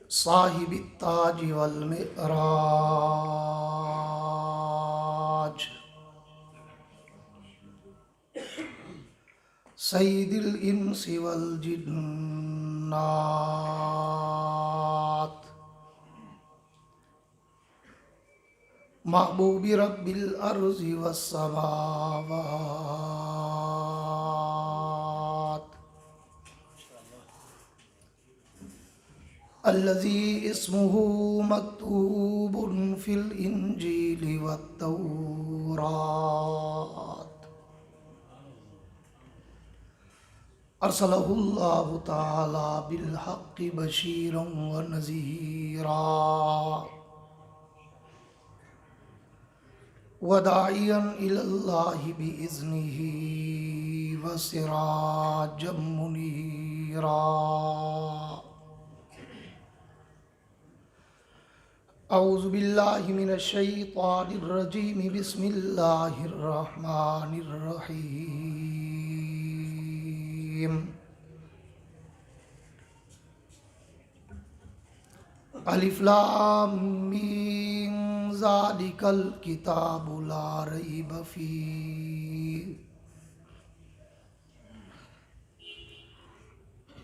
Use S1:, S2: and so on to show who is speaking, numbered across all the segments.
S1: صاحب التاج والمعراج سید الانس والجنات محبوب رب الارض والسماوات الذي اسمه مكتوب في الانجيل والتوراة ارسلہ اللہ تعالی بالحق بشیرا ونذیرا وداعیا الی اللہ باذنہ وسراجا منیرا اعوذ باللہ من الشیطان الرجیم بسم اللہ الرحمن الرحیم الف لام میم ذالک الکتاب لا ریب فیہ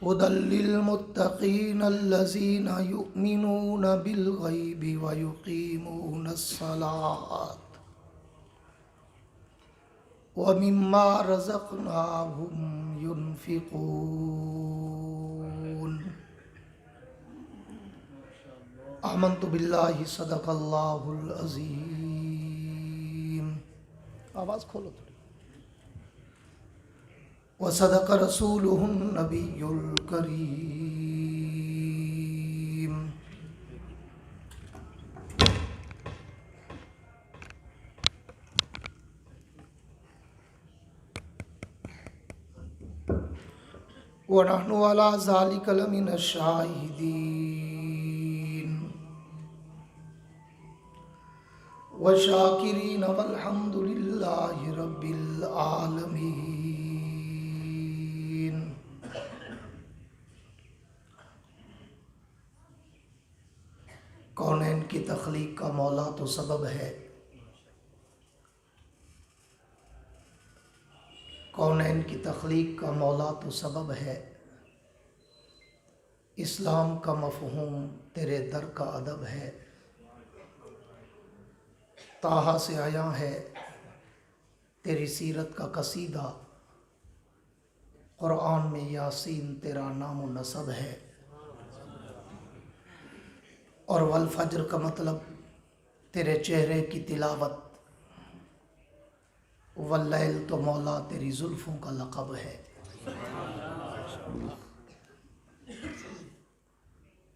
S1: هدى للمتقين الذين يؤمنون بالغيب ويقيمون الصلاة ومما رزقناهم ينفقون آمنت بالله صدق الله العظيم آواز کھولو تھوڑی وصدق رسوله النبي الكريم ونحن على ذلك لمن الشاهدين والشاكرين والحمد لله رب العالمين کونین کی تخلیق کا مولا تو سبب ہے، کونین کی تخلیق کا مولا تو سبب ہے، اسلام کا مفہوم تیرے در کا ادب ہے، طٰہٰ سے آیا ہے تیری سیرت کا قصیدہ، قرآن میں یاسین تیرا نام و نسب ہے، اور والفجر کا مطلب تیرے چہرے کی تلاوت، واللیل تو مولا تیری زلفوں کا لقب ہے۔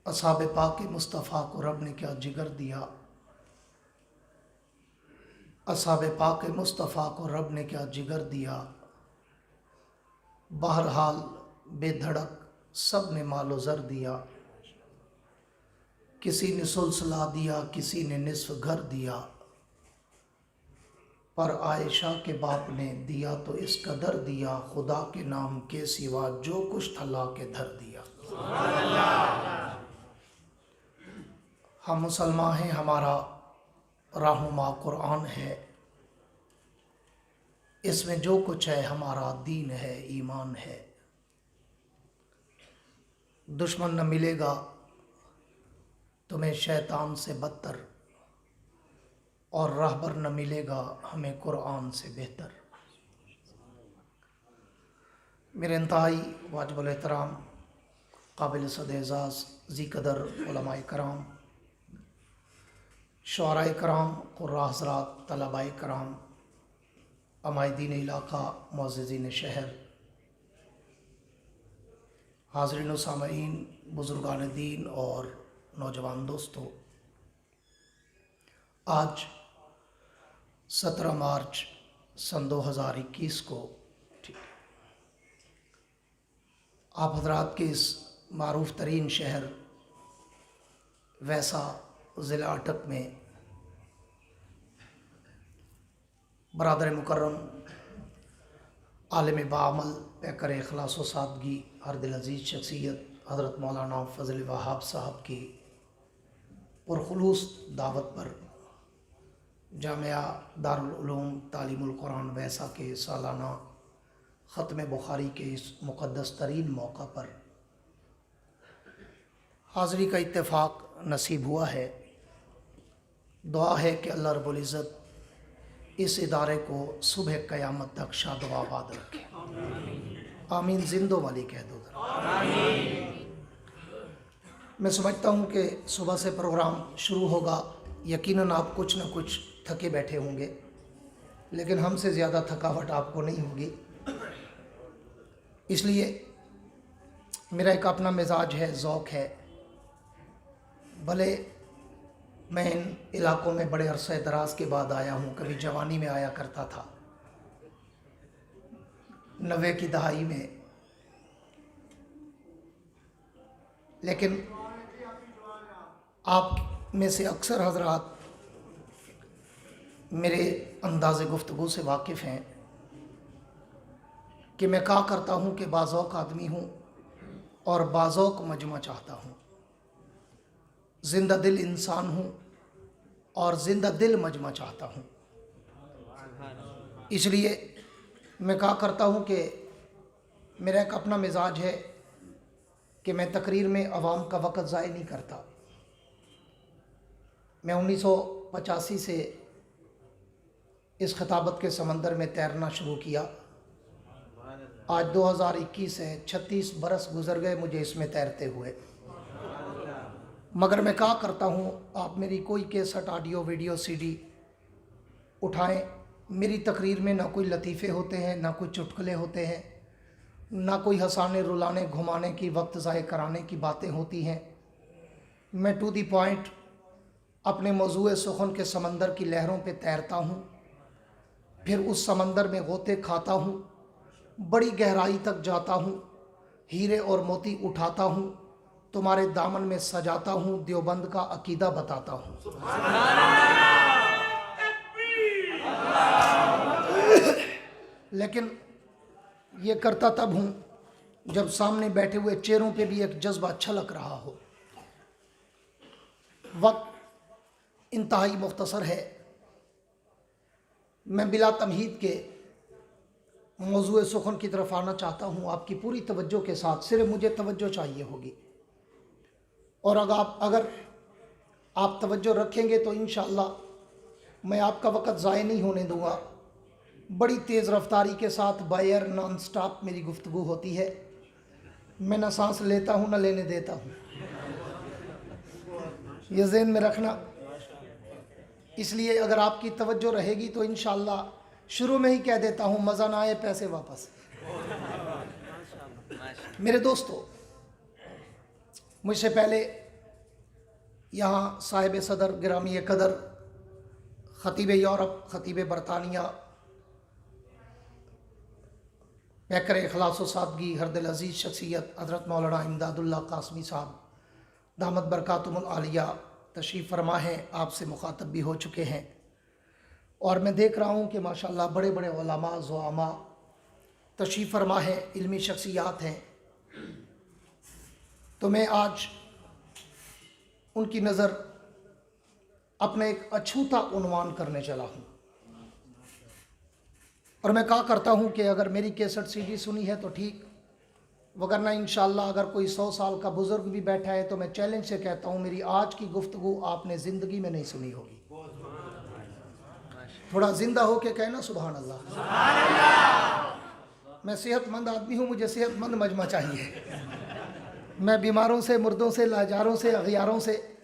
S1: اصحاب پاک مصطفیٰ کو رب نے کیا جگر دیا، اصحاب پاک مصطفیٰ کو رب نے کیا جگر دیا، بہرحال بے دھڑک سب نے مال و زر دیا، کسی نے سلسلہ دیا، کسی نے نصف گھر دیا، پر عائشہ کے باپ نے دیا تو اس قدر دیا، خدا کے نام کے سوا جو کچھ تھا لا کے دھر دیا۔ ہم مسلمان ہیں، ہمارا رہنما قرآن ہے، اس میں جو کچھ ہے ہمارا دین ہے، ایمان ہے۔ دشمن نہ ملے گا تمہیں شیطان سے بدتر، اور رہبر نہ ملے گا ہمیں قرآن سے بہتر۔ میرے انتہائی واجب الاحترام قابل صد اعزاز ذی قدر علماء کرام، شعراء کرام، قراء حضرات، طلباء کرام، عمائدین علاقہ، معززین شہر، حاضرین و سامعین، بزرگان دین اور نوجوان دوستو، آج 17 مارچ سن 2021 کو آپ حضرات کے اس معروف ترین شہر ویسا ضلع اٹک میں برادر مکرم عالم بعمل پیکر اخلاص و سادگی ہر دل عزیز شخصیت حضرت مولانا فضل وہاب صاحب کی पुरखुलूस दावत पर जामिया दारुल उलूम तालीमुल कुरान वैसा के सालाना ख़त्म बुखारी के इस मुक़द्दस तरीन मौका पर हाज़री का इत्तेफाक नसीब हुआ है। दुआ है कि अल्लाह रब्बुल इज़्ज़त इस इदारे को सुबह क़यामत तक शाद व आबाद रखे। आमीन। जिंदो वाली कह दो। मैं समझता हूँ कि सुबह से प्रोग्राम शुरू होगा, यकीनन आप कुछ न कुछ थके बैठे होंगे, लेकिन हमसे ज़्यादा थकावट आपको नहीं होगी। इसलिए मेरा एक अपना मिजाज है, ज़ौक़ है। भले मैं इन इलाक़ों में बड़े अरसे दराज के बाद आया हूँ, कभी जवानी में आया करता था, 90 की दहाई में, लेकिन आप में से अक्सर हज़रात मेरे अंदाज़े गुफ्तगू से वाकिफ़ हैं कि मैं कहा करता हूँ कि बाज़ौक़ आदमी हूँ और बाज़ौक़ मजमा चाहता हूँ। ज़िंदा दिल इंसान हूँ और ज़िंदा दिल मजमा चाहता हूँ। इसलिए मैं कहा करता हूँ कि मेरा एक अपना मिजाज है कि मैं तकरीर में अवाम का वक़्त ज़ाय नहीं करता। मैं 1985 से इस खिताबत के समंदर में तैरना शुरू किया। आज 2021 है, 36 बरस गुज़र गए मुझे इसमें तैरते हुए। मगर मैं कहा करता हूँ, आप मेरी कोई कैसेट, ऑडियो, वीडियो, सीडी उठाएं, मेरी तकरीर में ना कोई लतीफ़े होते हैं, ना कोई चुटकुले होते हैं, ना कोई हंसाने रुलाने घुमाने की, वक्त ज़ाय कराने की बातें होती हैं। मैं टू दी पॉइंट अपने मौज़ूए सुखन के समंदर की लहरों पे तैरता हूँ, फिर उस समंदर में गोते खाता हूँ, बड़ी गहराई तक जाता हूँ, हीरे और मोती उठाता हूँ, तुम्हारे दामन में सजाता हूँ, देवबंद का अकीदा बताता हूँ। लेकिन ये करता तब हूँ जब सामने बैठे हुए चेहरों पे भी एक जज्बा छलक रहा हो। वक्त इंतहाई मुख्तसर है। मैं बिला तमहीद के मौज़ूए सुखन की तरफ आना चाहता हूँ आपकी पूरी तवज्जो के साथ। सिर्फ मुझे तवज्जो चाहिए होगी, और अगर आप तवज्जो रखेंगे तो इंशाअल्लाह मैं आपका वक़्त ज़ाय नहीं होने दूँगा। बड़ी तेज़ रफ्तारी के साथ बायर नॉन स्टॉप मेरी गुफ्तगू होती है। मैं न सांस लेता हूँ न लेने देता हूँ, ये ज़हन में रखना। इसलिए अगर आपकी तवज्जो रहेगी तो इंशाअल्लाह शुरू में ही कह देता हूँ, मज़ा ना आए पैसे वापस। मेरे दोस्तों, मुझसे पहले यहाँ साहिब सदर गिरामी कदर ख़तीब यूरोप, ख़तीब बरतानिया, पैकर इखलास व सादगी, हरदिल अज़ीज़ शख्सियत हज़रत मौलाना इमदादुल्लाह कासमी साहब दामत बरकातुहुल आलिया तशरीफ़ फरमा हैं, आपसे मुखातब भी हो चुके हैं। और मैं देख रहा हूँ कि माशाअल्लाह बड़े बड़े उलमा ज़ुआमा तशरीफ़ फरमा हैं, इल्मी शख्सियात हैं। तो मैं आज उनकी नज़र अपने एक अछूता उन्वान करने चला हूँ। और मैं कहा करता हूँ कि अगर मेरी कैसेट सीडी सुनी है तो ठीक, वगरना इंशाअल्लाह अगर कोई 100 साल का बुज़ुर्ग भी बैठा है तो मैं चैलेंज से कहता हूँ मेरी आज की गुफ्तगू आपने ज़िंदगी में नहीं सुनी होगी। थोड़ा ज़िंदा हो के कहना सुभान अल्लाह। मैं सेहतमंद आदमी हूँ, मुझे सेहतमंद मजमा चाहिए। मैं बीमारों से, मुर्दों से, लाचारों से, अगियारों से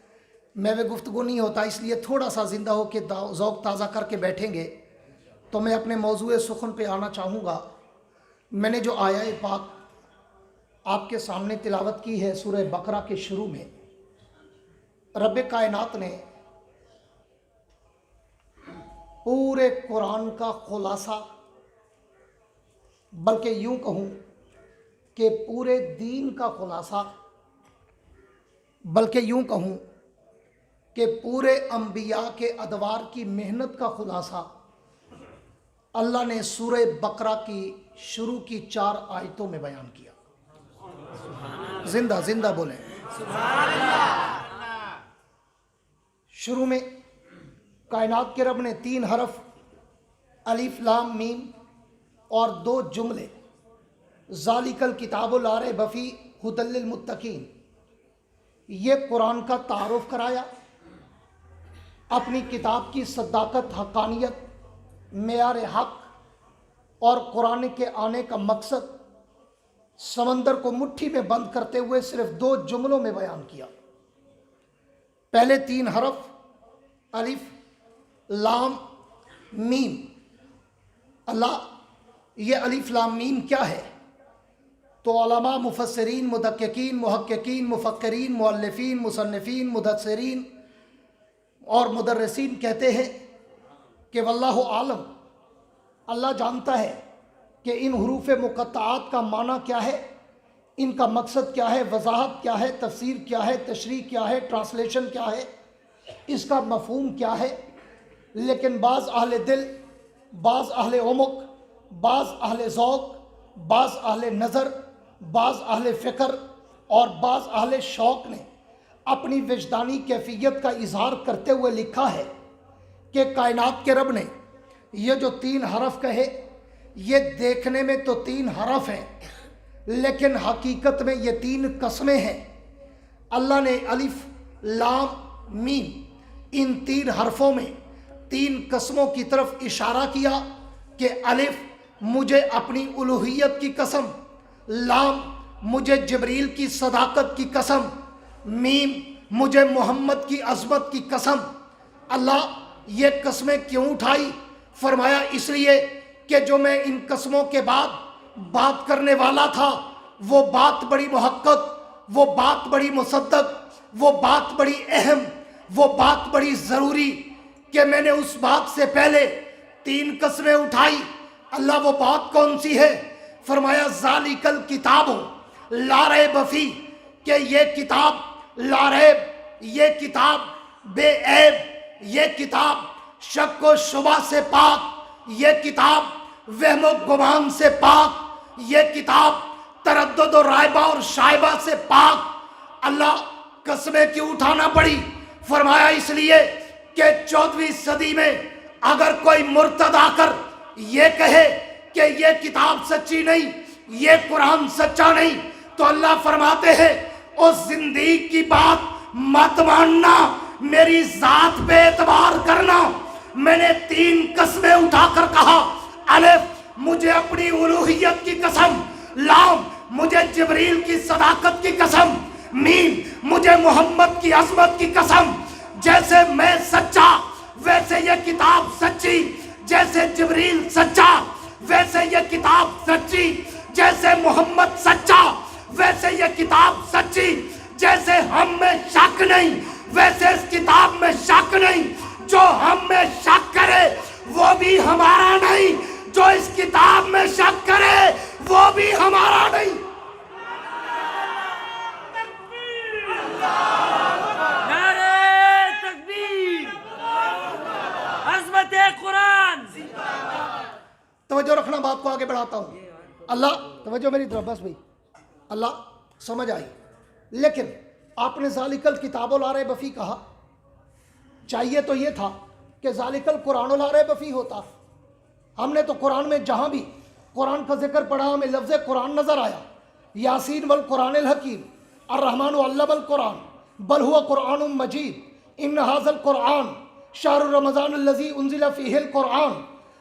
S1: मैं वे गुफ्तगू नहीं होता। इसलिए थोड़ा सा ज़िंदा हो के ज़ौक़ ताज़ा करके बैठेंगे तो मैं अपने मौज़ूए सुखन पे आना चाहूँगा। मैंने जो आया पाक आपके सामने तिलावत की है सूरह बकरा के शुरू में, रब कायनात ने पूरे कुरान का खुलासा, बल्कि यूँ कहूँ कि पूरे दीन का खुलासा, बल्कि यूँ कहूँ कि पूरे अंबिया के अदवार की मेहनत का खुलासा अल्लाह ने सूरह बकरा की शुरू की 4 आयतों में बयान किया। जिंदा जिंदा बोलें। شروع میں کائنات کے رب نے 3 حرف الف لام میم اور 2 جملے ذالک الکتاب لا ریب فیہ ھدی للمتقین یہ قرآن کا تعارف کرایا، اپنی کتاب کی صداقت، حقانیت، معیار حق اور قرآن کے آنے کا مقصد سمندر کو مٹھی میں بند کرتے ہوئے صرف 2 جملوں میں بیان کیا۔ پہلے 3 حرف الف لام میم۔ اللہ یہ الف لام میم کیا ہے؟ تو علماء، مفسرین، مدققین، محققین، مفکرین، مؤلفین، مصنفین، مدثرین اور مدرسین کہتے ہیں کہ واللہ عالم، اللہ جانتا ہے کہ ان حروف مقطعات کا معنی کیا ہے، ان کا مقصد کیا ہے، وضاحت کیا ہے، تفسیر کیا ہے، تشریح کیا ہے، ٹرانسلیشن کیا ہے، اس کا مفہوم کیا ہے۔ لیکن بعض اہل دل، بعض اہل عمق، بعض اہل ذوق، بعض اہل نظر، بعض اہل فکر اور بعض اہل شوق نے اپنی وجدانی کیفیت کا اظہار کرتے ہوئے لکھا ہے کہ کائنات کے رب نے یہ جو 3 حرف کہے، یہ دیکھنے میں تو 3 حرف ہیں لیکن حقیقت میں یہ 3 قسمیں ہیں۔ اللہ نے الف لام میم ان 3 حرفوں میں 3 قسموں کی طرف اشارہ کیا کہ الف مجھے اپنی الوہیت کی قسم، لام مجھے جبریل کی صداقت کی قسم، میم مجھے محمد کی عظمت کی قسم۔ اللہ یہ قسمیں کیوں اٹھائی؟ فرمایا اس لیے کہ جو میں ان قسموں کے بعد بات کرنے والا تھا وہ بات بڑی محقق، وہ بات بڑی مصدق، وہ بات بڑی اہم، وہ بات بڑی ضروری کہ میں نے اس بات سے پہلے 3 قسمیں اٹھائی۔ اللہ وہ بات کون سی ہے؟ فرمایا ذالک الکتاب لا ریب فیہ، کہ یہ کتاب لا ریب، یہ کتاب بے عیب، یہ کتاب شک و شبہ سے پاک، یہ کتاب وہم و گمان سے پاک، یہ کتاب تردد و رائبہ اور شائبہ سے پاک۔ اللہ قسمیں کیوں اٹھانا پڑی؟ فرمایا اس لیے کہ 14ویں صدی میں اگر کوئی مرتد آ کر یہ کہے کہ یہ کتاب سچی نہیں، یہ قرآن سچا نہیں، تو اللہ فرماتے ہیں اس زندگی کی بات مت ماننا، میری ذات پہ اعتبار کرنا۔ میں نے 3 قسمیں اٹھا کر کہا، الف مجھے اپنی الوہیت کی قسم، لام مجھے جبریل کی صداقت کی قسم، میم مجھے محمد کی عظمت کی قسم۔ جیسے میں سچا ویسے یہ کتاب سچی، جیسے جبریل سچا ویسے یہ کتاب سچی، جیسے محمد سچا ویسے یہ کتاب سچی، جیسے ہم میں شک نہیں ویسے اس کتاب میں شک نہیں۔ جو ہم میں شک کرے وہ بھی ہمارا نہیں، جو اس کتاب میں شک کرے وہ بھی ہمارا نہیں۔
S2: نعرہ تکبیر، عظمت قرآن۔
S1: توجہ رکھنا، بات کو آگے بڑھاتا ہوں۔ اللہ توجہ میری طرف، بس بھائی اللہ سمجھ آئی۔ لیکن آپ نے ذالک الکتاب لا ریب فیہ کہا، چاہیے تو یہ تھا کہ ذالک القرآن لا ریب فیہ ہوتا۔ ہم نے تو قرآن میں جہاں بھی قرآن کا ذکر پڑھا ہمیں لفظ قرآن نظر آیا، یاسین والقرآن الحکیم، الرحمن علم القرآن بل هو قرآن مجید، ان ھذا القرآن شہر رمضان الذی انزل فیہ القرآن۔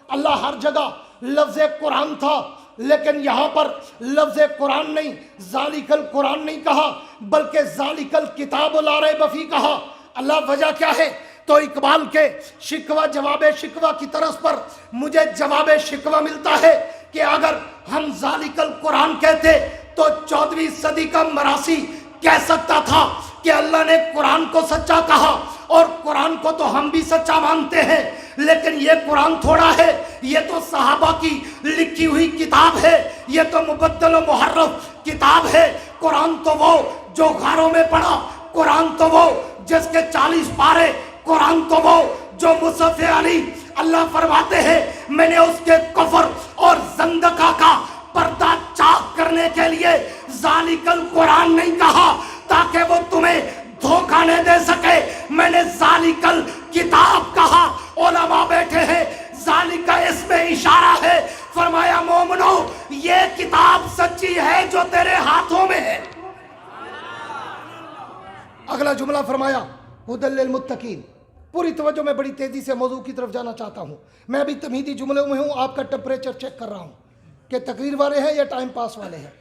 S1: اللہ ہر جگہ لفظ قرآن تھا لیکن یہاں پر لفظ قرآن نہیں، ذالک القرآن نہیں کہا بلکہ ذالک الکتاب لا ریب فیہ کہا۔ اللہ وجہ کیا ہے؟ تو اقبال کے شکوہ جواب شکوہ کی طرز پر مجھے جواب شکوہ ملتا ہے کہ اگر ہم ذالک القرآن کہتے تو 14ویں صدی کا مراسی کہہ سکتا تھا کہ اللہ نے قرآن کو سچا کہا، اور قرآن کو تو ہم بھی سچا مانتے ہیں، لیکن یہ قرآن تھوڑا ہے، یہ تو صحابہ کی لکھی ہوئی کتاب ہے، یہ تو مبدل و محرف کتاب ہے۔ قرآن تو وہ جو غاروں میں پڑھا، قرآن تو وہ جس کے 40 پارے، قرآن تو وہ جو مصحف علی۔ اللہ فرماتے ہیں میں نے اس کے کفر اور زندقہ کا پردہ چاک کرنے کے لیے ذالک القرآن نہیں کہا تاکہ وہ تمہیں धोखा नहीं दे सके। मैंने जालिकल किताब कहा, उलमा बैठे हैं, जालिका इसमें इशारा है। फरमाया मोमिनो ये किताब सच्ची है जो तेरे हाथों में है। अगला जुमला फरमाया हुदल लिल मुत्तकीन। पूरी तवज्जो, मैं बड़ी तेजी से मौजू की तरफ जाना चाहता हूँ। मैं अभी तमहीदी जुमले में हूँ, आपका टेम्परेचर चेक कर रहा हूँ कि तकरीर वाले हैं या टाइम पास वाले हैं।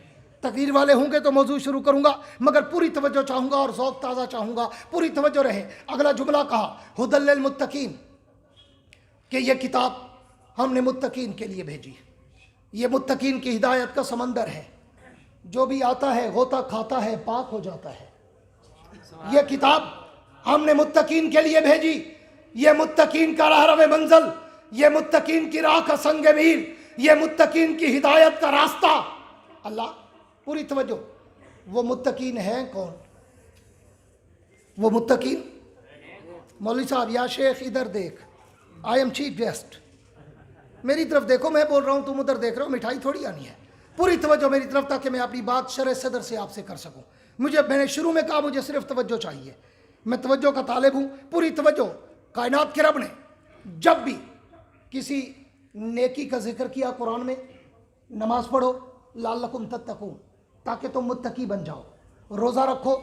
S1: तकरीर वाले होंगे तो मौजू शुरू करूँगा, मगर पूरी तवज्जो चाहूँगा और ज़ौक़ ताज़ा चाहूँगा, पूरी तवज्जो रहे। अगला जुमला कहा हुदल लिल मुत्तकीन, कि यह किताब हमने मुत्तकीन के लिए भेजी। ये मुत्तकीन की हिदायत का समंदर है, जो भी आता है गोता खाता है, पाक हो जाता है। ये किताब हमने मुत्तकीन के लिए भेजी। ये मुत्तकीन का राह मंज़िल, ये मुत्तकीन की राह का संग मील, ये मुत्तकीन की हिदायत का रास्ता। अल्लाह, पूरी तवज्जो, वो मुत्तकीन हैं कौन? वो मुत्तकीन, मौलवी साहब या शेख इधर देख, आई एम चीफ गेस्ट, मेरी तरफ देखो, मैं बोल रहा हूँ तुम उधर देख रहे हो, मिठाई थोड़ी आनी है। पूरी तवज्जो मेरी तरफ, ताकि मैं अपनी बात शरह सदर से आपसे कर सकूं। मैंने शुरू में कहा मुझे सिर्फ तवज्जो चाहिए, मैं तवज्जो का तालिब हूँ। पूरी तवज्जो, कायनात के रब ने जब भी किसी नेकी का जिक्र किया कुरान में, नमाज पढ़ो लअल्लकुम तत्तकून, ताकि तुम मुत्तकी बन जाओ। रोज़ा रखो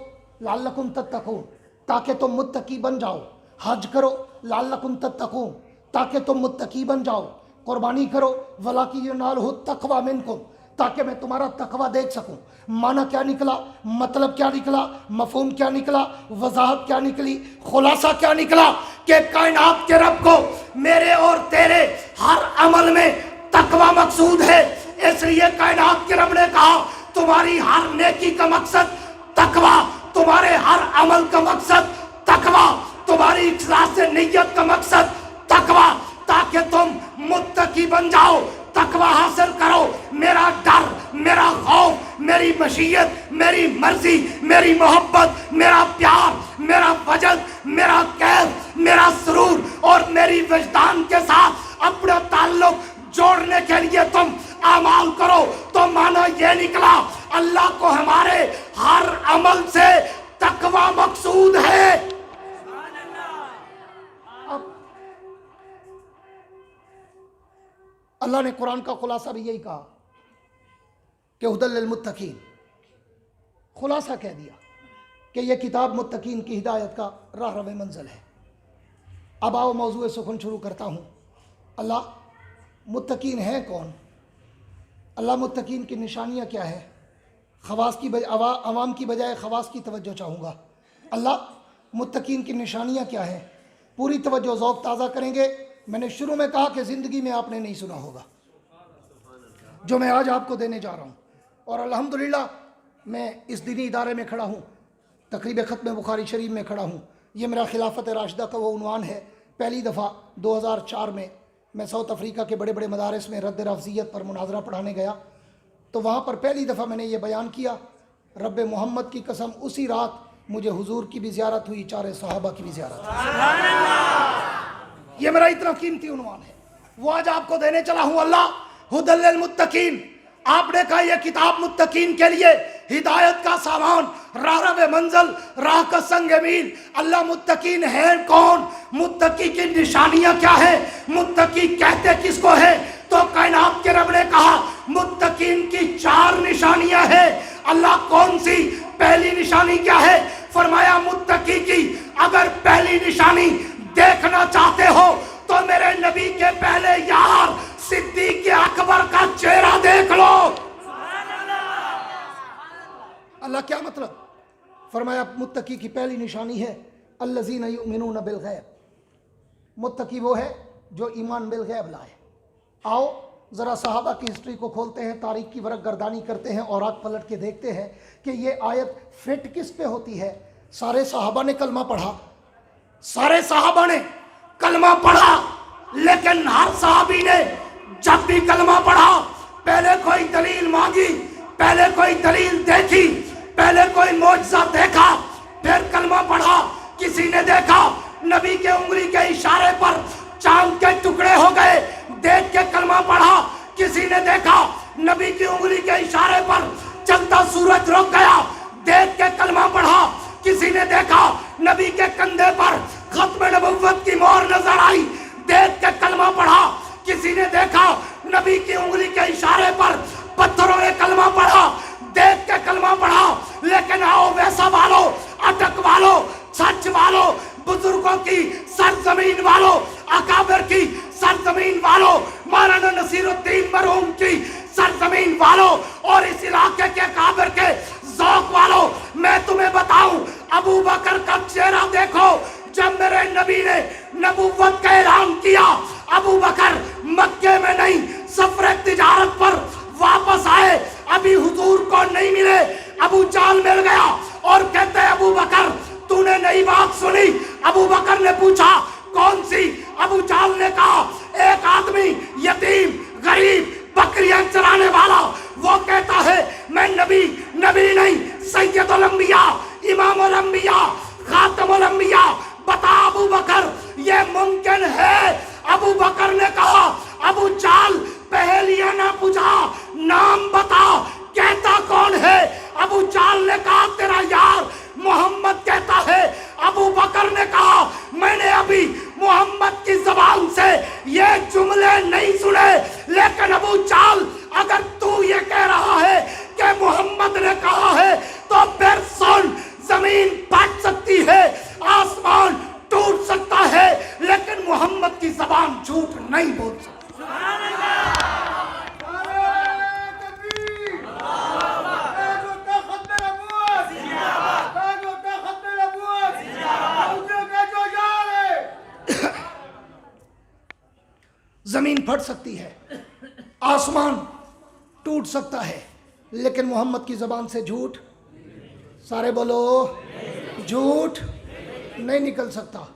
S1: लअल्लकुम तत्तकून, ताकि तुम मुत्तकी बन जाओ। हज करो लअल्लकुम तत्तकून, ताकि तुम मुत्तकी बन जाओ। कुर्बानी करो वलाकी युनालहु तक़वा मिनकुम, ताकि मैं तुम्हारा तकवा देख सकूं। माना क्या निकला, मतलब क्या निकला, मफहूम क्या निकला, वजाहत क्या निकली, खुलासा क्या निकला कि कायनात के रब को मेरे और तेरे हर अमल में तकवा मकसूद है। इसलिए कायनात के रब ने कहा तुम्हारी हर नेकी का मकसद तकवा, तुम्हारे हर अमल का मकसद तकवा, तुम्हारी इखलास से नियत का मकसद तकवा, ताकि तुम मुत्तकी बन जाओ, तकवा हासिल करो। मेरा डर, मेरा खौफ, मेरी मशीयत, मेरी मर्जी, मेरी मोहब्बत, मेरा प्यार, मेरा वजद, मेरा कैफ, मेरा सुरूर और मेरी वजदान के साथ अपना ताल्लुक जोड़ने के लिए तुम अमाल करो। तो माना ये निकला अल्लाह को हमारे हर अमल से तकवा मकसूद है। अल्लाह ने कुरान का खुलासा भी यही कहा कि हुदल लिल मुत्तकीन, खुलासा कह दिया कि यह किताब मुत्तकीन की हिदायत का राह मंजिल है। अब आओ मौजूद सुखन शुरू करता हूँ। अल्लाह, मुत्तकीन है कौन? अल्लाह, मुत्तकीन की निशानियाँ क्या है? खवास की अवाम की बजाय खवास की तवज्जो चाहूँगा। अल्लाह, मुत्तकीन की निशानियाँ क्या है? पूरी तवज्जो, ज़ौक़ ताज़ा करेंगे। मैंने शुरू में कहा कि ज़िंदगी में आपने नहीं सुना होगा जो मैं आज आपको देने जा रहा हूँ। और अल्हम्दुलिल्लाह मैं इस दीनी इदारे में खड़ा हूँ, तकरीब ख़त्म बुखारी शरीफ में खड़ा हूँ। ये मेरा खिलाफत राशिदा का वो उन्वान है। पहली दफ़ा 2004 में मैं साउथ अफ्रीका के बड़े बड़े मदारिस में रद्द रफ़ज़ियत पर मुनाजरा पढ़ाने गया, तो वहाँ पर पहली दफ़ा मैंने ये बयान किया, रब मोहम्मद की कसम उसी रात मुझे हुजूर की भी ज़ियारत हुई, 4 सहाबा की भी ज़ियारत। ये मेरा इतना कीमती उन्वान है, वो आज आपको देने चला हूँ। अल्लाह, हुदल लिल मुत्तकीन, आपने कहा यह किताब मुत्तकीन के लिए हिदायत का सामान, राह मंजिल, राह का संग मील। अल्लाह, मुत्तकीन है कौन? मुत्तकी की निशानियां क्या है? मुत्तकी कहते किसको है? तो कायनात के रब ने कहा मुत्तकीन की 4 निशानियां हैं। अल्लाह, कौन सी? पहली निशानी क्या है? फरमाया मुत्तकी की अगर पहली निशानी देखना चाहते हो तो मेरे नबी के पहले यार सिद्दीक़ अकबर का चेहरा देख लो। अल्लाह, क्या मतलब? फरमाया मुत्तकी की पहली निशानी है अल्लज़ीना युमिनूना बिल गैब। मुत्तकी वो है जो ईमान बिल गैब लाए। आओ ज़रा सहाबा की हिस्ट्री को खोलते हैं, तारीख की वरक गर्दानी करते हैं और आग पलट के देखते हैं कि ये आयत फिट किस पे होती है। सारे सहाबा ने कलमा पढ़ा, सारे सहाबा ने कलमा पढ़ा, लेकिन हर सहाबी ने जब भी कलमा पढ़ा पहले कोई दलील मांगी, पहले कोई दलील देखी, पहले कोई मौजज़ा देखा, फिर कलमा पढ़ा। किसी ने देखा नबी के उंगली के इशारे पर चांद के टुकड़े हो गए, देख के कलमा पढ़ा। किसी ने देखा नबी की उंगली के इशारे पर चलता सूरज रुक गया, देख के कलमा पढ़ा। किसी ने देखा नबी की उंगली के इशारे पर पत्थरों ने कलमा पढ़ा, देख के कलमा पढ़ा। लेकिन आओ वैसा वालों, अटक वालों, सच वालों, बुजुर्गों की सरजमीन वालों, अकाबिर की सरजमीन वालों, मौलाना नसीरुद्दीन मरहूम की सरजमीन वालों और इस इलाके के अकाबिर के ज़ौक़ वालों, मैं तुम्हें बताऊं, अबू बकर का चेहरा देखो। जब मेरे नबी ने नबुव्वत का ऐलान किया, अबू बकर मक्के में नहीं सफर तिजारत पर वापस आए, अभी हुजूर को नहीं मिले। अबू जाल मिल गया और कहते हैं अबू बकर तूने नई बात सुनी? अबू बकर ने पूछा कौन सी? अबू जाल ने कहा एक आदमी यतीम गरीब बकरियां चराने वाला, वो कहता है मैं नबी नहीं सैयदुल अंबिया, इमामुल अंबिया, खातमुल अंबिया। बता अबू बकर ये मुमकिन है? अबू बकर ने कहा अबू जाल पहेलियां ना पूछा, नाम बता, कहता कौन है? अबू जाल ने कहा तेरा यार मोहम्मद कहता है। अबू बकर ने कहा मैंने अभी मोहम्मद की जबान से ये जुमले नहीं सुने, लेकिन अबू जाल अगर तू ये कह रहा है कि मोहम्मद ने कहा है तो फिर सुन, जमीन फट सकती है, आसमान टूट सकता है, लेकिन मोहम्मद की जबान झूठ नहीं बोल सकती। जमीन फट सकती है, आसमान टूट सकता है, लेकिन मोहम्मद की जबान से झूठ, सारे बोलो, झूठ नहीं निकल सकता।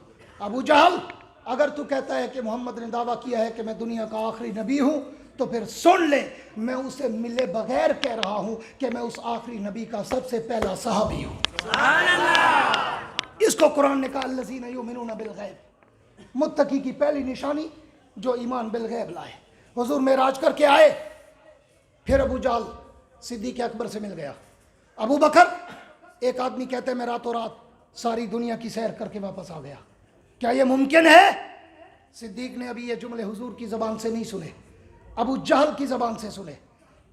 S1: अबू जहल अगर तू कहता है कि मोहम्मद ने दावा किया है कि मैं दुनिया का आखिरी नबी हूं, तो फिर सुन ले, मैं उसे मिले बगैर कह रहा हूं कि मैं उस आखिरी नबी का सबसे पहला सहाबी हूं। इसको कुरान ने कहा अल्लज़ीना युमिनूना बिल गैब, मुत्तकी की पहली निशानी जो ईमान बिल गैब लाए। हुजूर मेराज करके आए, फिर अबू जाल सिद्दीक़ अकबर से मिल गया। अबू बकर, एक आदमी कहते हैं मैं रातों रात सारी दुनिया की सैर करके वापस आ गया, क्या ये मुमकिन है? सिद्दीक़ ने अभी ये जुमले हुजूर की ज़बान से नहीं सुने, अबू जहल की ज़बान से सुने।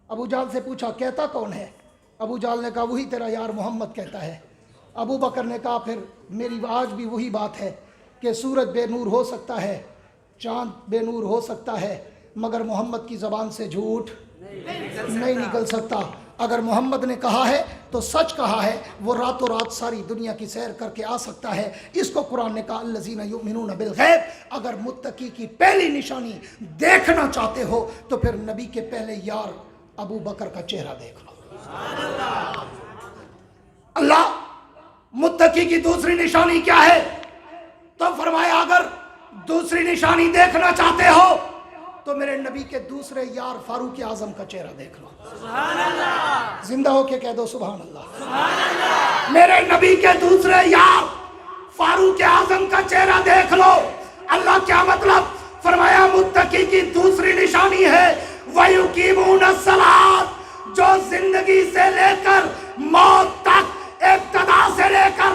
S1: अबू जाल से पूछा कहता कौन है? अबू जाल ने कहा वही तेरा यार मोहम्मद कहता है। अबू बकर ने कहा फिर मेरी आज भी वही बात है कि सूरज बेनूर हो सकता है, चांद बेनूर हो सकता है, मगर मोहम्मद की ज़बान से झूठ नहीं निकल सकता। अगर मोहम्मद ने कहा है तो सच कहा है, वो रातों रात सारी दुनिया की सैर करके आ सकता है। इसको कुरान ने कहा अल्लज़ीना युमिनूना बिल गैब। अगर मुत्तकी की पहली निशानी देखना चाहते हो तो फिर नबी के पहले यार अबू बकर का चेहरा देख लो। अल्लाह मुत्तकी की दूसरी निशानी क्या है? तो फरमाया अगर दूसरी निशानी देखना चाहते हो तो मेरे नबी के दूसरे यार फारूक आजम का चेहरा देख लो। जिंदा होके कह दो सुभान अल्लाह। मेरे नबी के दूसरे यार फारूक आजम का चेहरा देख लो। अल्लाह क्या मतलब? फरमाया मुत्तकी की दूसरी निशानी है वयुकीमून सलात, जो जिंदगी से लेकर मौत तक, इब्तिदा से लेकर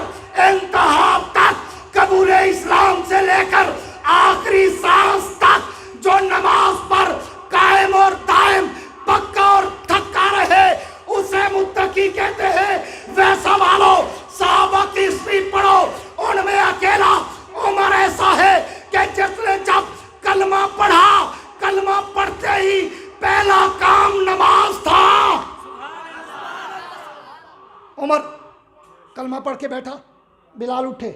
S1: इंतहा तक, कबूल इस्लाम से लेकर आखिरी सांस तक जो नमाज पर कायम और दायम, पक्का और थक्का रहे, उसे मुत्तकी कहते हैं। वैसा वालों सहाबा की हिस्ट्री पढ़ो, उनमें अकेला उमर ऐसा है कि जिसने जब कलमा पढ़ा, कलमा पढ़ते ही पहला काम नमाज था। उमर कलमा पढ़ के बैठा, बिलाल उठे,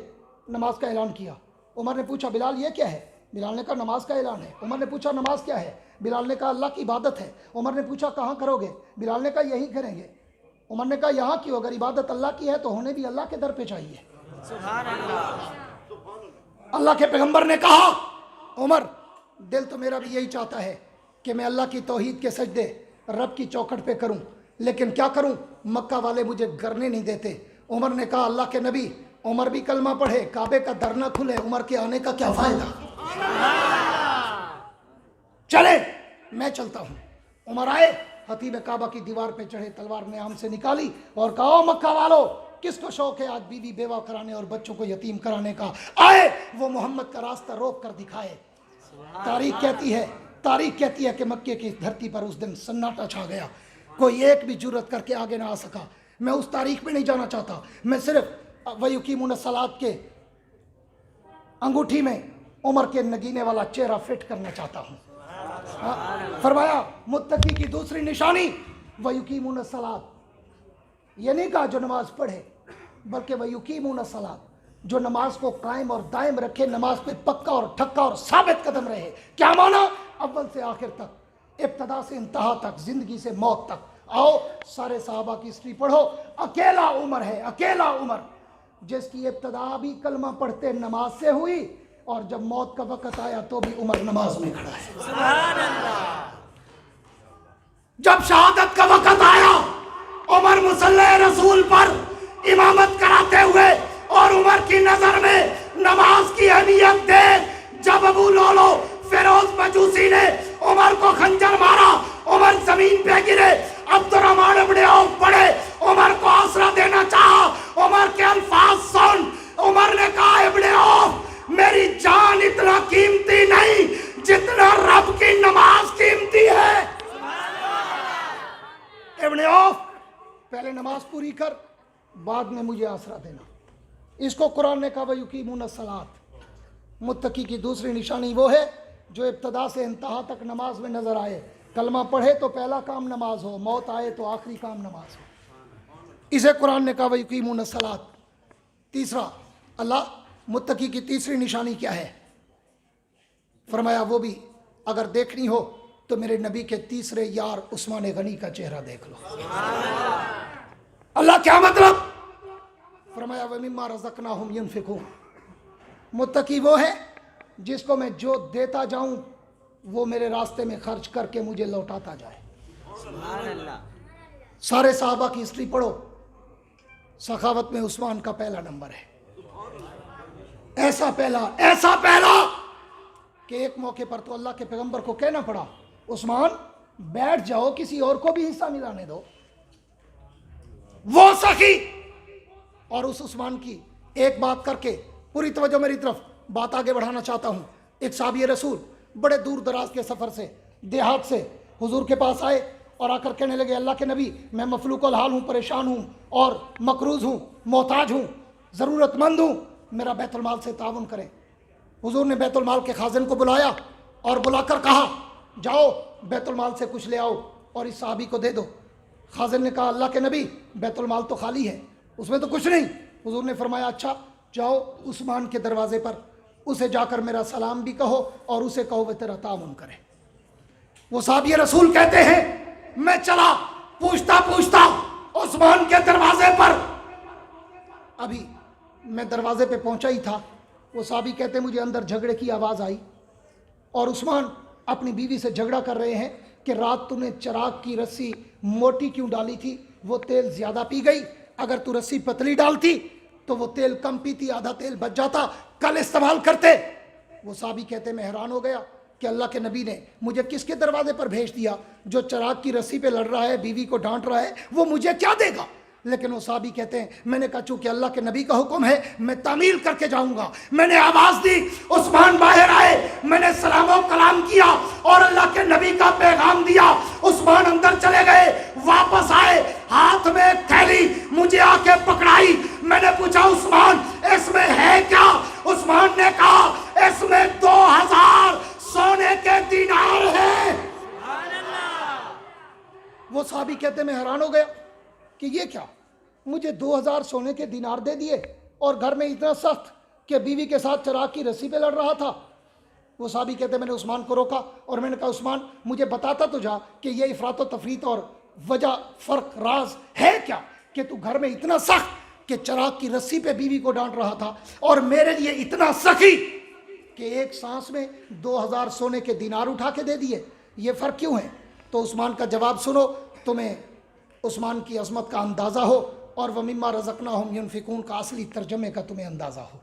S1: नमाज का ऐलान किया। उमर ने पूछा बिलाल ये क्या है? बिलाल ने कहा नमाज का ऐलान है। उमर ने पूछा नमाज क्या है? बिलाल ने कहा अल्लाह की इबादत है। उमर ने पूछा कहाँ करोगे? बिलाल ने कहा यहीं करेंगे। उमर ने कहा यहाँ क्यों? अगर इबादत अल्लाह की है तो होने भी अल्लाह के दर पे चाहिए। सुभान अल्लाह। अल्लाह के पैगंबर ने कहा उमर दिल तो मेरा भी यही चाहता है कि मैं अल्लाह की तौहीद के सजदे रब की चौखट पे करूं, लेकिन क्या करूं, मक्का वाले मुझे करने नहीं देते। उमर ने कहा अल्लाह के नबी, उमर भी कलमा पढ़े, काबे का दर ना खुले, उमर के आने का क्या फायदा? चले मैं चलता हूं। उमर आए, खतीब काबा की दीवार पे चढ़े, तलवार ने आम से निकाली और कहा मक्का वालों, किसको शौक है आज बीवी बेवा कराने और बच्चों को यतीम कराने का? आए वो मोहम्मद का रास्ता रोक कर दिखाए। तारीख कहती है तारीख कहती है कि मक्के की धरती पर उस दिन सन्नाटा छा गया, कोई एक भी जुर्रत करके आगे ना आ सका। मैं उस तारीख में नहीं जाना चाहता, मैं सिर्फ वयुकीमुन सलात के अंगूठी में उमर के नगीने वाला चेहरा फिट करना चाहता हूँ। फरमाया मुत्तकी की दूसरी निशानी वयुकीमुन सलात, ये नहीं कहा जो नमाज पढ़े, बल्कि वयुकीमुन सलात, जो नमाज को कायम और दायम रखे, नमाज पे पक्का और ठक्का और साबित कदम रहे। क्या माना? अव्वल से आखिर तक, इब्तदा से इंतहा तक, जिंदगी से मौत तक। आओ सारे सहाबा की हिस्ट्री पढ़ो। अकेला उमर है, अकेला उमर, जिसकी इब्तदा भी कलमा पढ़ते नमाज से हुई, और जब मौत का वक्त आया तो भी उमर नमाज में खड़ा है।
S2: सुभान अल्लाह।
S1: जब शहादत का वक्त आया, उमर मुसल्ले रसूल पर इमामत कराते हुए, और उमर की नजर में नमाज की अहमियत देख जब अबू लोलो फिरोज मजूसी ने उमर को खंजर मारा, उमर जमीन पे गिरे, अब्दुर्रहमान इब्ने औफ पड़े, उमर को आसरा देना चाहा। उमर के अल्फाज सुन, उमर ने कहा इब्ने औफ, मेरी जान इतना कीमती नहीं जितना रब की नमाज कीमती है। इब्ने औफ, पहले नमाज पूरी कर, बाद में मुझे आसरा देना। इसको कुरान ने कहा वयुकीमुन सलात। मुत्तकी की दूसरी निशानी वो है जो इब्तदा से इंतहा तक नमाज में नजर आए। कलमा पढ़े तो पहला काम नमाज हो, मौत आए तो आखिरी काम नमाज हो। इसे कुरान ने कहा वयुकीमुन सलात। तीसरा, अल्लाह मुत्तकी की तीसरी निशानी क्या है? फरमाया वो भी अगर देखनी हो तो मेरे नबी के तीसरे यार उस्मान गनी का चेहरा देख लो। अल्लाह क्या मतलब? फरमाया वमिम्मा रज़क़नाहुम युनफ़िक़ून। मुत्तकी वो है जिसको मैं जो देता जाऊं वो मेरे रास्ते में खर्च करके मुझे लौटाता जाए।
S2: सुभान अल्लाह।
S1: सारे सहाबा की हिस्ट्री पढ़ो, सखावत में उस्मान का पहला नंबर है। ऐसा पहला कि एक मौके पर तो अल्लाह के पैगंबर को कहना पड़ा, उस्मान बैठ जाओ, किसी और को भी हिस्सा मिलाने दो। वो सखी और उस उस्मान की एक बात करके, पूरी तवज्जो मेरी तरफ, बात आगे बढ़ाना चाहता हूं। एक साहबी रसूल बड़े दूर दराज के सफर से, देहात से हुजूर के पास आए और आकर कहने लगे, अल्लाह के नबी, मैं मफलूकुल हाल हूं, परेशान हूं और मकरूज हूं, मोहताज हूं, जरूरतमंद हूं, मेरा बैतुल माल से ताउन करें। हुजूर ने बैतुल माल के खाजिन को बुलाया और बुलाकर कहा, जाओ बैतुल माल से कुछ ले आओ और इस साहबी को दे दो। खाजिन ने कहा, अल्लाह के नबी, बैतुल माल तो खाली है, उसमें तो कुछ नहीं। हुजूर ने फरमाया, अच्छा जाओ उस्मान के दरवाजे पर, उसे जाकर मेरा सलाम भी कहो और उसे कहो वह तेरा ताउन करे। वो साहबी रसूल कहते हैं, मैं चला पूछता पूछता उस्मान के दरवाजे पर। अभी मैं दरवाजे पे पहुंचा ही था, वो साहबी कहते मुझे अंदर झगड़े की आवाज़ आई और उस्मान अपनी बीवी से झगड़ा कर रहे हैं कि रात तूने चिराग की रस्सी मोटी क्यों डाली थी, वो तेल ज़्यादा पी गई, अगर तू रस्सी पतली डालती तो वो तेल कम पीती, आधा तेल बच जाता, कल इस्तेमाल करते। वो साहबी कहते मैं हैरान हो गया कि अल्लाह के नबी ने मुझे किसके दरवाजे पर भेज दिया, जो चिराग की रस्सी पे लड़ रहा है, बीवी को डांट रहा है, वो मुझे क्या देगा। लेकिन वो साहबी कहते हैं, मैंने कहा चूंकि अल्लाह के नबी का हुक्म है मैं तामील करके जाऊंगा। मैंने आवाज दी, उस्मान बाहर आए, मैंने सलामो कलाम किया और अल्लाह के नबी का पैगाम दिया। उस्मान अंदर चले गए, वापस आए, हाथ में एक थैली, मुझे आके पकड़ाई। मैंने पूछा, उस्मान इसमें है क्या? उस्मान ने कहा, इसमें 2000 सोने के दीनार है। वो साहबी कहते मैं हैरान हो गया कि ये क्या, मुझे 2000 सोने के दीनार दे दिए और घर में इतना सख्त कि बीवी के साथ चिराग की रस्सी पे लड़ रहा था। वो साहबी कहते मैंने उस्मान को रोका और मैंने कहा, उस्मान मुझे बताता तो जा कि ये इफरात व तफरीत और वजह फ़र्क राज है क्या कि तू घर में इतना सख्त कि चिराग की रस्सी पे बीवी को डांट रहा था और मेरे लिए इतना सखी कि एक सांस में 2000 सोने के दीनार उठा के दे दिए, ये फ़र्क क्यों है? तो उस्मान का जवाब सुनो, तुम्हें उस्मान की अज़मत का अंदाज़ा हो और वमिम्मा रज़क़नाहुम युनफ़िक़ून का असली तर्जमे का तुम्हें अंदाज़ा हो।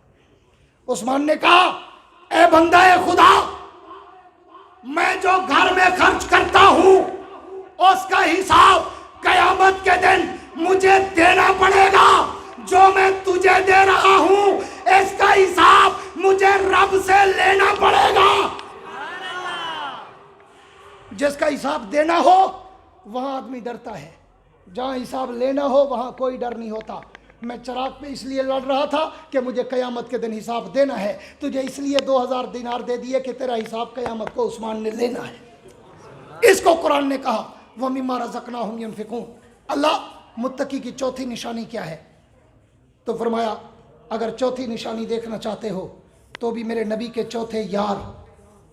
S1: उस्मान ने कहा, ए बंदा खुदा, मैं जो घर में खर्च करता हूँ उसका हिसाब क़यामत के दिन मुझे देना पड़ेगा। जो मैं तुझे दे रहा हूँ इसका हिसाब मुझे रब से लेना पड़ेगा। का हिसाब देना हो वहाँ आदमी डरता है, जहाँ हिसाब लेना हो वहाँ कोई डर नहीं होता। मैं चिराग पे इसलिए लड़ रहा था कि मुझे क़यामत के दिन हिसाब देना है, तुझे इसलिए 2000 दिनार दे दिए कि तेरा हिसाब क़यामत को उस्मान ने लेना है। इसको कुरान ने कहा व मिम्मा रज़क़नाहुम युनफ़िक़ून। अल्लाह मुत्तकी की चौथी निशानी क्या है? तो फरमाया अगर चौथी निशानी देखना चाहते हो तो भी मेरे नबी के चौथे यार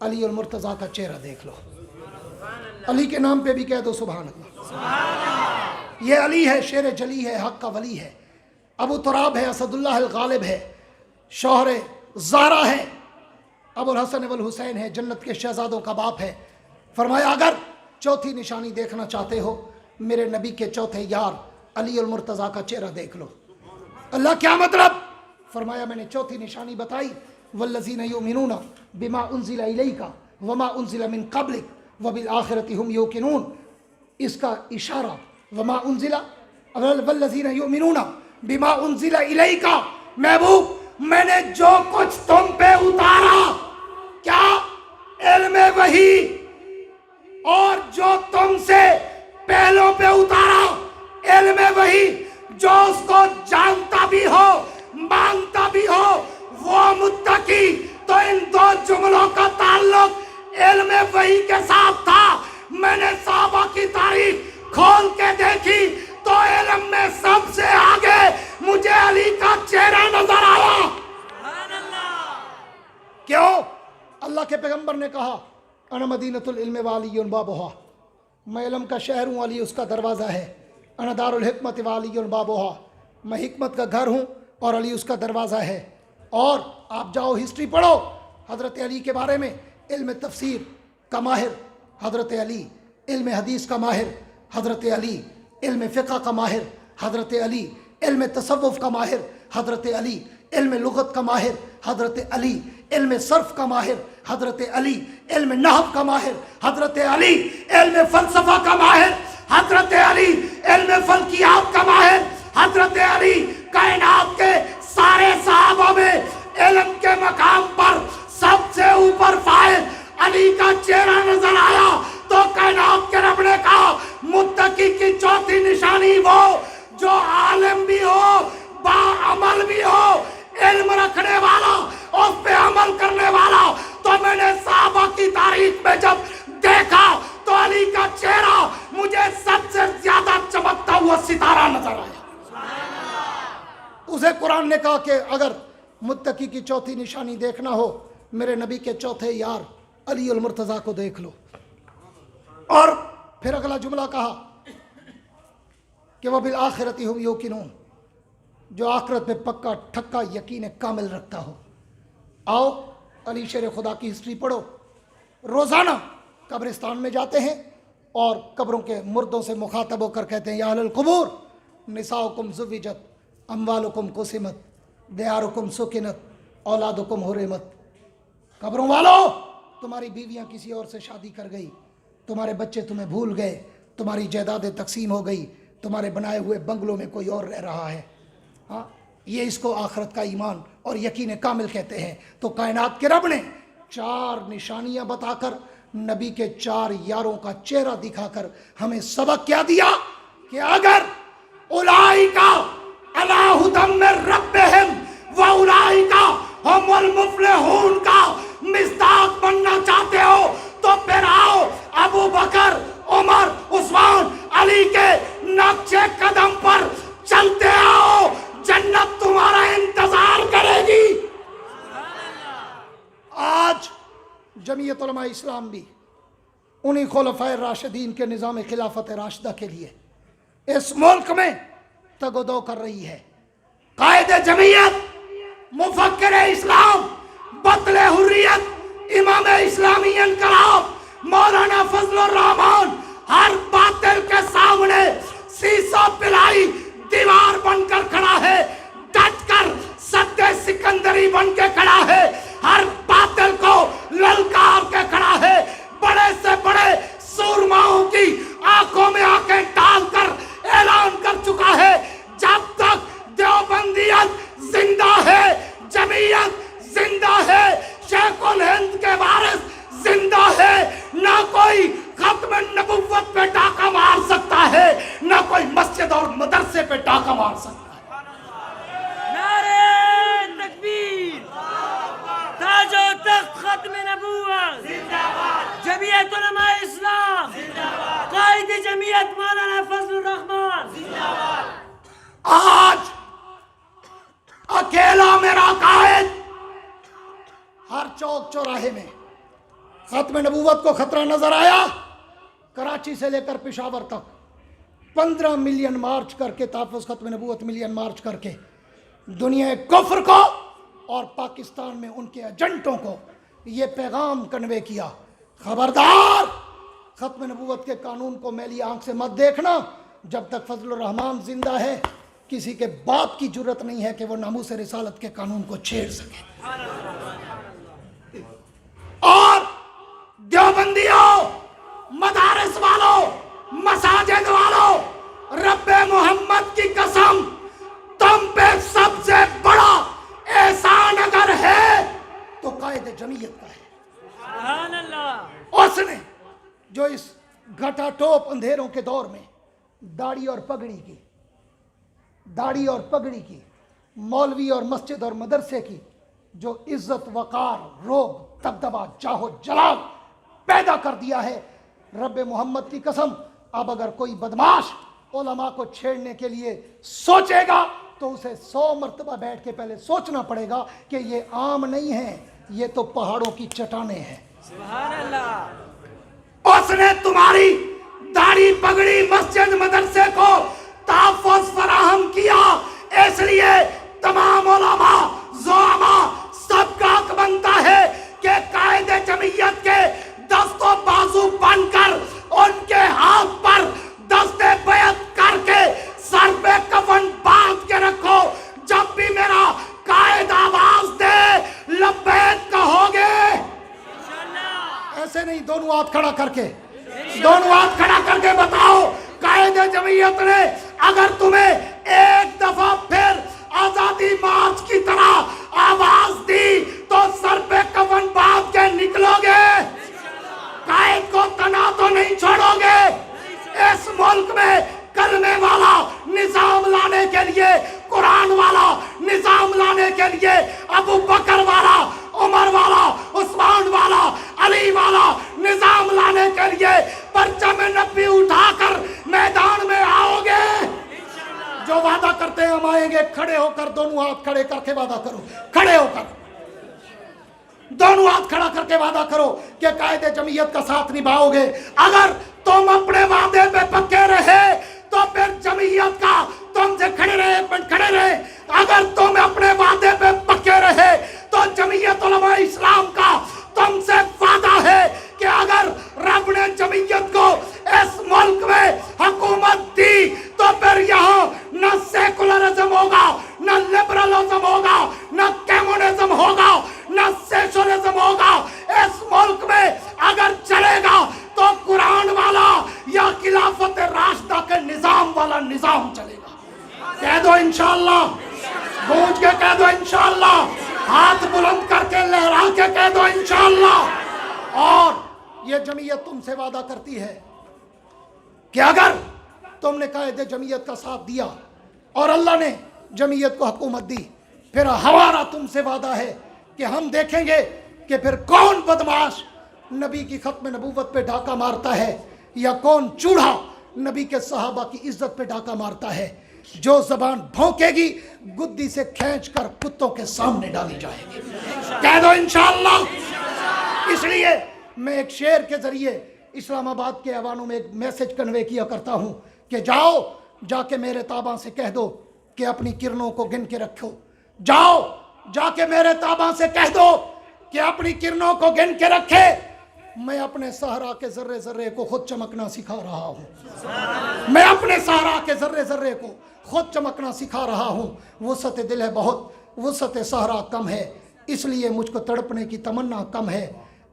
S1: अली और मुर्तज़ा का चेहरा देख लो। अली के नाम पे भी कह दो सुभान अल्लाह। ये अली है, शेर जली है, हक का वली है, अबू तुराब है, असदुल्लाह अल गालिब है, शौहर ज़ारा है, अबुल हसन वल हुसैन है, जन्नत के शहजादों का बाप है। फरमाया अगर चौथी निशानी देखना चाहते हो मेरे नबी के चौथे यार अली और मुर्तज़ा का चेहरा देख लो। अल्लाह क्या मतलब? फरमाया मैंने चौथी निशानी बताई, वल्लज़ीना युमिनूना बिमा उन्ज़िला इलैका वमा उन्ज़िला मिन क़ब्लिक व बिल आखिरति हुम युक़िनून। इसका इशारा वमा उन्ज़िला वल्लज़ीना युमिनूना बिमा उन्ज़िला इलैका, महबूब मैंने जो कुछ तुम पे उतारा, क्या इल्म वही, और जो तुमसे पहलों पे उतारा इल्म वही, जो उसको जानता भी हो मानता भी हो वो मुत्तकी। तो इन दो जुमलों का ताल्लुक इल्म वही के साथ था। मैंने सहाबा की तारीख खोल के देखी तो इल्म में सबसे आगे मुझे अली का चेहरा नजर आया। क्यों? अल्लाह के पैगंबर ने कहा अना मदीनतुल इल्म वालियुन बाबुहा, मैं इल्म का शहर हूँ, अली उसका दरवाज़ा है। अना दारुल हिकमत वालियुन बाबुहा, मैं हिकमत का घर हूँ और अली उसका दरवाज़ा है। और आप जाओ हिस्ट्री पढ़ो हज़रत अली के बारे में, इल्म तफसीर का माहिर हज़रत अली, इल्म हदीस का माहिर हज़रत अली, इल्म फ़िक़्ह का माहिर हज़रत अली, इल्म तसव्वुफ़ का माहिर हज़रत अली, इल्म लुग़त का माहिर हज़रत अली, इल्म सर्फ़ का माहिर हज़रत अली, इल्म नहव का माहिर हज़रत अली, इल्म फ़लसफ़ा का माहिर हज़रत अली, इल्म फ़ल्कियात का माहिर हज़रत अली। कायनात के सारे सहाबा में इल्म के मकाम पर सबसे ऊपर फाइल अली का चेहरा नजर आया। तो कायनात के रब ने कहा मुत्तकी की चौथी निशानी वो जो आलिम भी हो, बाअमल भी हो, इल्म रखने वाला, उस पे अमल करने वाला। तो मैंने सहाबा की तारीख में जब देखा तो अली का चेहरा मुझे सबसे ज्यादा चमकता हुआ सितारा नजर आया। उसे कुरान ने कहा कि अगर मुत्तकी की चौथी निशानी देखना हो मेरे नबी के चौथे यार अली और मुर्तज़ा को देख लो। और फिर अगला जुमला कहा कि वह बिल आखिरति हुम युक़िनून, जो आखिरत में पक्का ठक्का यकीन कामिल रखता हो। आओ अली शेर खुदा की हिस्ट्री पढ़ो। रोज़ाना कब्रिस्तान में जाते हैं और कब्रों के मुर्दों से मुखातब होकर कहते हैं या अहलल कुबूर निसाउकुम ज़ुव्विजत अम्वालुकुम कुसिमत दियारुकुम सुकिनत औलादुकुम हुरिमत। कब्रों वालों, तुम्हारी बीवियां किसी और से शादी कर गई, तुम्हारे बच्चे तुम्हें भूल गए, तुम्हारी जायदादें तकसीम हो गई, तुम्हारे बनाए हुए बंगलों में कोई और रह रहा है। हाँ, ये इसको आखिरत का ईमान और यकीन कामिल कहते हैं। तो कायनात के रब ने चार निशानियां बताकर नबी के चार यारों का चेहरा दिखाकर हमें सबक क्या दिया कि अगर उलाइका अला हुदम मिन रब्बिहिम व उलाइका हुमुल मुफ्लिहून का मिस्दाक बनना चाहते हो तो फिर आओ अबू बकर, उमर, उस्मान, अली के नक्शे कदम पर चलते आओ, जन्नत तुम्हारा इंतजार करेगी। आज जमीयत उलमा इस्लाम भी उन्हीं खुलफाए राशिदीन के निज़ाम खिलाफत राशिदा के लिए इस मुल्क में तगोदो कर रही है। कायदे जमीयत, मुफक्किर इस्लाम, बतले हुर्रियत, इमाम इस्लामी इनकलाब मौलाना फजलुर रहमान हर बातिल के सामने शीशा पिलाई दीवार बनकर खड़ा है, डटकर सद्दे सिकंदरी बन के खड़ा है, हर बातिल को ललकार के खड़ा है, बड़े से बड़े सूरमाओं की आंखों में आंखें डालकर ऐलान कर चुका है जब तक देवबंदियत जिंदा है, जमीयत जिंदा है, शेखुल हिंद के वारिस जिंदा है, ना कोई खत्म नबुव्वत पे डाका मार सकता है, ना कोई मस्जिद और मदरसे पे डाका मार सकता है।
S2: नारे तकबीर, ताजो तख्त खत्म नबूवत जिंदाबाद, जमीयत उलमा इस्लाम जिंदाबाद, कायदे जमीयत मौलाना फजलुर रहमान जिंदाबाद।
S1: आज अकेला मेरा कायद हर चौक चौराहे में खत्म नबूवत को खतरा नजर आया। कराची से लेकर पेशावर तक 15 मिलियन मार्च करके, ताफ़ुज़ खत्म नबूवत मिलियन मार्च करके दुनिया कुफ्र को और पाकिस्तान में उनके एजेंटों को ये पैगाम कन्वे किया, खबरदार खत्म नबूवत के कानून को मैली आंख से मत देखना। जब तक फजलुर रहमान जिंदा है किसी के बाप की जुर्रत नहीं है कि वो नामूस रिसालत के कानून को छेड़ सके। और देवबंदियों, मदारिस वालों, मसाजिद वालों, रब्बे मोहम्मद की कसम, तुम पे सबसे बड़ा एहसान अगर है तो कायदे जमीयत का है।
S2: सुभान अल्लाह।
S1: उसने जो इस घटाटोप अंधेरों के दौर में दाढ़ी और पगड़ी की, मौलवी और मस्जिद और मदरसे की जो इज्जत, वकार, रोब, दबदबा, चाहो जलाल पैदा कर दिया है, रब्बे मोहम्मद की कसम, अब अगर कोई बदमाश उलमा को छेड़ने के लिए सोचेगा तो उसे 100 मरतबा बैठ के पहले सोचना पड़ेगा कि ये आम नहीं है, ये तो पहाड़ों की चट्टानें हैं।
S2: सुभान अल्लाह।
S1: उसने तुम्हारी दाढ़ी, पगड़ी, मस्जिद, मदरसे को ताफ़ुज़ फराहम किया, इसलिए तमाम उलमा, ज़ुआमा सबका हक बनता है कि कायदे जमीयत के दस्तों बाजू बनकर उनके हाथ पर दस्ते बैत करके सर पे कफन बांध के रखो। जब भी मेरा कायद आवाज दे लब्बैक कहोगे। ऐसे नहीं, दोनों हाथ खड़ा करके बताओ, कायदे जमीयत ने अगर तुम्हें एक दफा फिर आजादी मार्च की तरह आवाज दी तो सर पे कफन बांध के निकलोगे, कायद को तना तो नहीं छोड़ोगे। इस मुल्क में कलमे वाला निजाम लाने के लिए, कुरान वाला निजाम लाने के लिए, अबू बकर वाला, उमर वाला, उस्मान वाला, अली वाला निजाम लाने के लिए परचम नबी उठाकर मैदान में आओगे। जो वादा करते हैं हम आएंगे, खड़े होकर दोनों हाथ खड़े करके वादा करो, खड़े होकर दोनों हाथ खड़ा करके वादा करो कि कायदे जमीयत का साथ निभाओगे। अगर तुम अपने वादे पे पक्के रहे तो फिर जमीयत का तुमसे खड़े रहे। अगर तुम अपने वादे पे पक्के रहे तो जमीयत उलमा इस्लाम का तुमसे वादा है कि अगर रब ने जमीयत को इस मुल्क में हुकूमत दी तो फिर यहाँ न सेकुलरिज्म होगा, न लिबरलिज्म होगा, न कम्युनिज्म होगा, न सोशलिज्म होगा। इस मुल्क में अगर चलेगा तो कुरान वाला या खिलाफत राशिदा के निजाम वाला निजाम चलेगा। कह दो इंशाअल्लाह, गूंज के कह दो इंशाअल्लाह, हाथ बुलंद करके लहरा के कह दो इंशाअल्लाह। और ये जमीयत तुमसे वादा करती है कि अगर तुमने कायदे जमीयत का साथ दिया और अल्लाह ने जमीयत को हुकूमत दी, फिर हमारा तुमसे वादा है कि हम देखेंगे कि फिर कौन बदमाश नबी की खत्म नबूवत पे डाका मारता है या कौन चूड़ा नबी के सहाबा की इज्जत पे डाका मारता है। जो जबान भौंकेगी गुद्दी से खींच कर कुत्तों के सामने डाली जाएगी। कह दो इंशाअल्लाह। इसलिए मैं एक शेर के जरिए इस्लामाबाद के अवानों में एक मैसेज कन्वे किया करता हूँ कि जाओ जाके मेरे ताबा से कह दो कि अपनी किरणों को गिन के रखो। जाओ जाके मेरे ताबा से कह दो कि अपनी किरणों को गिन के रखे। मैं अपने सहरा के जर्रे जर्रे को खुद चमकना सिखा रहा हूँ। मैं अपने सहरा के जर्रे जर्रे को खुद चमकना सिखा रहा हूँ। वुसअत दिल है बहुत, वुसअत सहरा कम है, इसलिए मुझको तड़पने की तमन्ना कम है।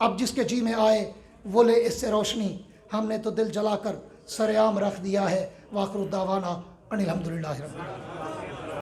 S1: अब जिसके जी में आए वो ले इससे रोशनी, हमने तो दिल जलाकर सरेआम रख दिया है। वाखिर दावाना अनिल हम्दुलिल्लाहि रब्बिल आलमीन।